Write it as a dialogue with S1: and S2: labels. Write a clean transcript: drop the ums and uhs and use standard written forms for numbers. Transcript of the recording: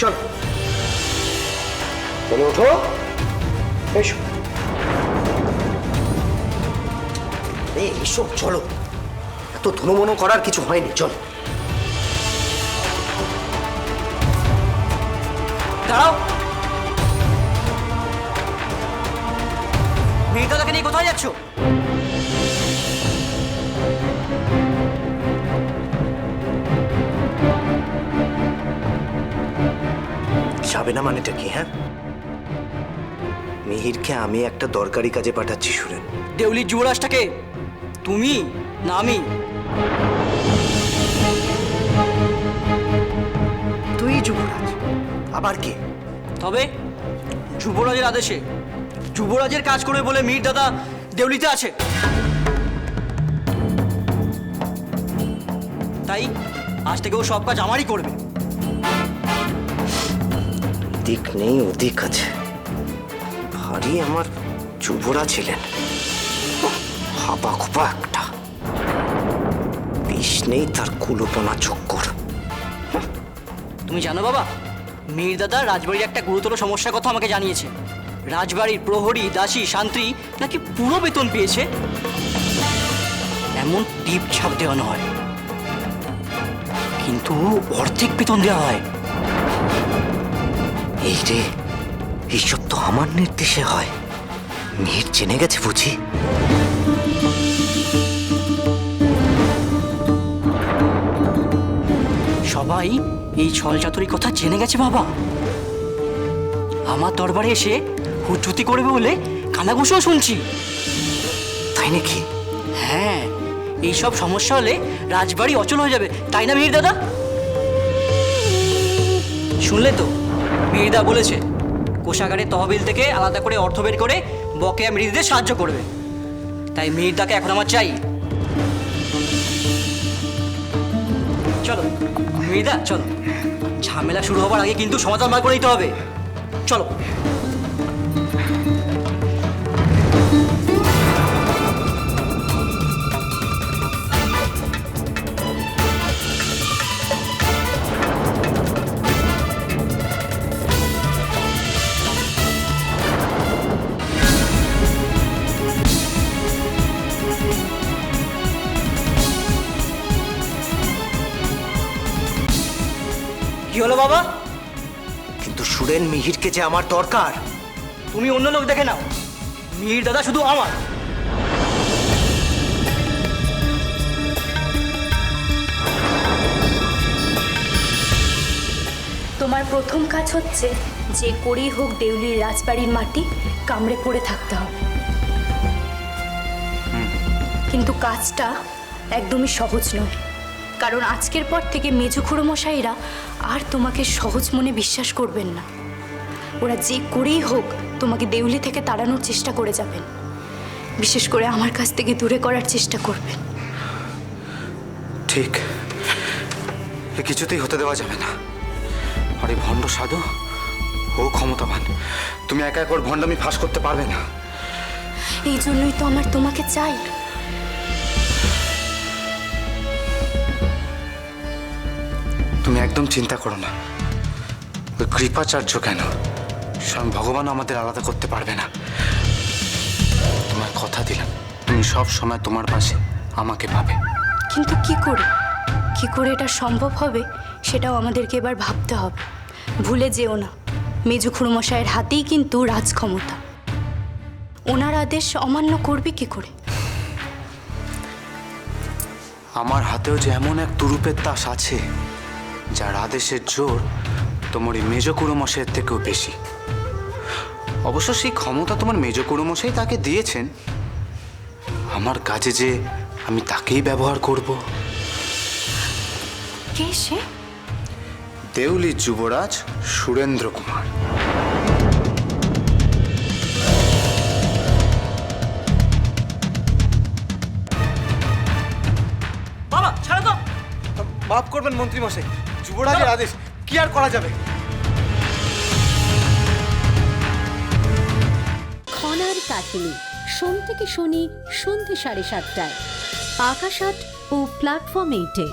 S1: চল চলো, ওঠো, এসো। এসো, চলো, এত ধুনোমনো করার কিছু হয়নি, চল।
S2: দাঁড়াও, মেয়েটাকে নিয়ে কোথায় যাচ্ছ?
S1: যাবে না মানেটা কি? হ্যাঁ, মিহিরকে আমি একটা দরকারি কাজে পাঠাচ্ছি সুরেন।
S2: দেউলির যুবরাজটাকে তুমি না আমি?
S1: তুই যুবরাজ, আবার কে?
S2: তবে যুবরাজের আদেশে যুবরাজের কাজ করে বলে মীর দাদা দেউলিতে আছে, তাই আজ থেকে ও সব কাজ আমারই করবে।
S1: দিক নেই, ওদিক আছে। ভারী আমার যুবরা ছিলেন, হাবা খোপা একটা। বিষ নেই তার কুলোপনা চক্কর।
S2: তুমি জানো বাবা, মীর দাদা রাজবাড়ির একটা গুরুতর সমস্যার কথা আমাকে জানিয়েছে। রাজবাড়ির প্রহরী, দাসী, শান্তি নাকি পুরো বেতন পেয়েছে, এমন টিপ ছাপ দেওয়ানো হয়, কিন্তু অর্ধেক বেতন দেওয়া হয়।
S1: এই রে, এইসব তো আমার নির্দেশে হয়। মিহির জেনে গেছে বুঝি?
S2: সবাই এই ছলচাতুরির কথা জেনে গেছে বাবা। আমার দরবারে এসে হুজ্জুতি করবে বলে কানাঘুষোও শুনছি।
S1: তাই নাকি?
S2: হ্যাঁ, এইসব সমস্যা হলে রাজবাড়ি অচল হয়ে যাবে, তাই না মীর দাদা? শুনলে তো, মীরদা বলেছে কোষাগারের তহবিল থেকে আলাদা করে অর্থ বের করে বকেয়া মৃতদের সাহায্য করবে। তাই মীরদাকে এখন আমার চাই। চলো মীরদা, চলো, ঝামেলা শুরু হবার আগে কিন্তু সমাধান বার করে নিতে হবে। চলো। কি হলো বাবা?
S1: কিন্তু সুরেন, মিহিরকে যে আমার দরকার।
S2: তুমি অন্য লোক দেখে নাও, মীর দাদা শুধু আমার।
S3: তোমার প্রথম কাজ হচ্ছে যে করেই হোক দেউলির রাজবাড়ির মাটি কামড়ে পড়ে থাকতে হবে। কিন্তু কাজটা একদমই সহজ নয়, কারণ আজকের পর থেকে মেজো খুড়োমশাইরা আর তোমাকে সহজ মনে বিশ্বাস করবেন না। ওরা যে করেই হোক তোমাকে দেউলি থেকে তাড়ানোর চেষ্টা করে যাবেন, বিশেষ করে আমার কাছ থেকে দূরে করার চেষ্টা করবেন।
S4: ঠিক, এ কিছুতেই হতে দেওয়া যাবে না। আর এই ভণ্ড সাধু ও ক্ষমতাবান, তুমি একা এক ওর ভণ্ডামি ফাঁস করতে পারবে না।
S3: এই জন্যই তো আমার তোমাকে চাই।
S4: তুমি একদম চিন্তা করো না। ওই কৃপাচার্য কেন, স্বয়ং ভগবানও আমাদের আলাদা করতে পারবে না। তোমার কথা দিলাম, তুমি সব সময় তোমার পাশে আমাকে পাবে।
S3: কিন্তু কি করে এটা সম্ভব হবে সেটাও আমাদেরকে এবার ভাবতে হবে। ভুলে যেও না, মেজু খুড়োমশাইয়ের হাতেই কিন্তু রাজক্ষমতা। ওনার আদেশ অমান্য করবে কি করে?
S4: আমার হাতেও যে এমন এক তুরুপের তাস আছে, যার আদেশের জোর তোমার এই মেজ কুড়োমশাইয়ের থেকেও বেশি। অবশ্য সেই ক্ষমতা তোমার মেজ কুড়োমশাই তাকে দিয়েছেন। আমার কাজে যে আমি তাকেই ব্যবহার করব।
S3: কে সে?
S4: দেউলির যুবরাজ সুরেন্দ্র কুমার।
S2: বাবা ছাড়ো তো।
S5: মাফ করবেন মন্ত্রী মশাই, যুবরাজের আদেশ, কি আর করা যাবে।
S6: খনার কাহিনী সোম থেকে শনি সন্ধ্যে 7:30টায় আকাশ আট ও প্ল্যাটফর্ম 8-এ।